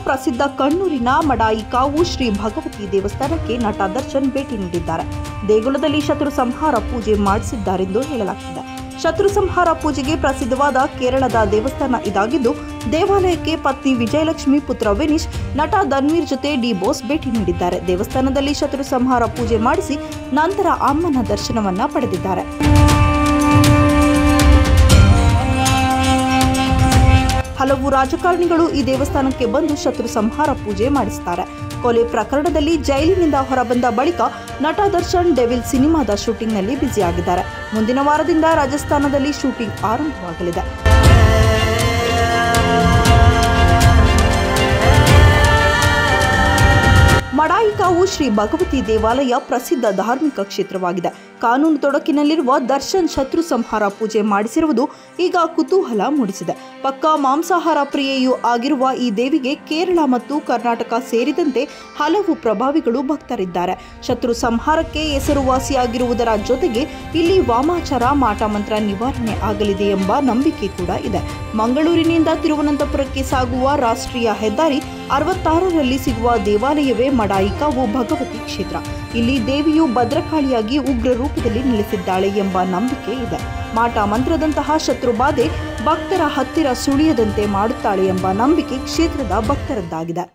ಪ್ರಸಿದ್ಧ ಕಣ್ಣೂರಿನ ಮಡಾಯಿಕಾವು ಶ್ರೀ ಭಗವತಿ ದೇವಸ್ಥಾನಕ್ಕೆ ನಟ ದರ್ಶನ್ ಭೇಟಿ ನೀಡಿದ್ದಾರೆ. ದೇಗುಲದಲ್ಲಿ ಶತ್ರು ಸಂಹಾರ ಪೂಜೆ ಮಾಡಿಸಿದ್ದಾರೆಂದು ಹೇಳಲಾಗಿದೆ. ಶತ್ರು ಸಂಹಾರ ಪೂಜೆಗೆ ಪ್ರಸಿದ್ಧವಾದ ಕೇರಳದ ದೇವಸ್ಥಾನ ಇದಾಗಿದ್ದು, ದೇವಾಲಯಕ್ಕೆ ಪತ್ನಿ ವಿಜಯಲಕ್ಷ್ಮಿ, ಪುತ್ರ ವಿನೀಶ್, ನಟ ಧನ್ವೀರ್ ಜೊತೆ ಡಿ ಬಾಸ್ ಭೇಟಿ ನೀಡಿದ್ದಾರೆ. ದೇವಸ್ಥಾನದಲ್ಲಿ ಶತ್ರು ಸಂಹಾರ ಪೂಜೆ ಮಾಡಿಸಿ ನಂತರ ಅಮ್ಮನ ದರ್ಶನವನ್ನ ಪಡೆದಿದ್ದಾರೆ. ಹಲವು ರಾಜಕಾರಣಿಗಳು ಈ ದೇವಸ್ಥಾನಕ್ಕೆ ಬಂದು ಶತ್ರು ಸಂಹಾರ ಪೂಜೆ ಮಾಡಿಸುತ್ತಾರೆ. ಕೊಲೆ ಪ್ರಕರಣದಲ್ಲಿ ಜೈಲಿನಿಂದ ಹೊರಬಂದ ಬಳಿಕ ನಟ ದರ್ಶನ್ ಡೆವಿಲ್ ಸಿನಿಮಾದ ಶೂಟಿಂಗ್ನಲ್ಲಿ ಬ್ಯುಸಿಯಾಗಿದ್ದಾರೆ. ಮುಂದಿನ ವಾರದಿಂದ ರಾಜಸ್ಥಾನದಲ್ಲಿ ಶೂಟಿಂಗ್ ಆರಂಭವಾಗಲಿದೆ. ಮಡಾಯಿಕಾವು ಶ್ರೀ ಭಗವತಿ ದೇವಾಲಯ ಪ್ರಸಿದ್ಧ ಧಾರ್ಮಿಕ ಕ್ಷೇತ್ರವಾಗಿದೆ. ಕಾನೂನು ತೊಡಕಿನಲ್ಲಿರುವ ದರ್ಶನ್ ಶತ್ರು ಸಂಹಾರ ಪೂಜೆ ಮಾಡಿಸಿರುವುದು ಈಗ ಕುತೂಹಲ ಮೂಡಿಸಿದೆ. ಪಕ್ಕಾ ಮಾಂಸಾಹಾರ ಪ್ರಿಯೆಯೂ ಆಗಿರುವ ಈ ದೇವಿಗೆ ಕೇರಳ ಮತ್ತು ಕರ್ನಾಟಕ ಸೇರಿದಂತೆ ಹಲವು ಪ್ರಭಾವಿಗಳು ಭಕ್ತರಿದ್ದಾರೆ. ಶತ್ರು ಸಂಹಾರಕ್ಕೆ ಹೆಸರುವಾಸಿಯಾಗಿರುವುದರ ಜೊತೆಗೆ ಇಲ್ಲಿ ವಾಮಾಚಾರ, ಮಾಟಮಂತ್ರ ನಿವಾರಣೆ ಆಗಲಿದೆ ಎಂಬ ನಂಬಿಕೆ ಕೂಡ ಇದೆ. ಮಂಗಳೂರಿನಿಂದ ತಿರುವನಂತಪುರಕ್ಕೆ ಸಾಗುವ ರಾಷ್ಟ್ರೀಯ ಹೆದ್ದಾರಿ 66ರಲ್ಲಿ ಸಿಗುವ ದೇವಾಲಯವೇ ಮಡಾಯಿಕಾವು ಭಗವತಿ ಕ್ಷೇತ್ರ. ಇಲ್ಲಿ ದೇವಿಯು ಭದ್ರಕಾಳಿಯಾಗಿ ಉಗ್ರ ರೂಪದಲ್ಲಿ ನೆಲೆಸಿದ್ದಾಳೆ ಎಂಬ ನಂಬಿಕೆ ಇದೆ. ಮಾಟ ಮಂತ್ರದಂತಹ ಶತ್ರುಬಾಧೆ ಭಕ್ತರ ಹತ್ತಿರ ಸುಳಿಯದಂತೆ ಮಾಡುತ್ತಾಳೆ ಎಂಬ ನಂಬಿಕೆ ಕ್ಷೇತ್ರದ ಭಕ್ತರದ್ದಾಗಿದೆ.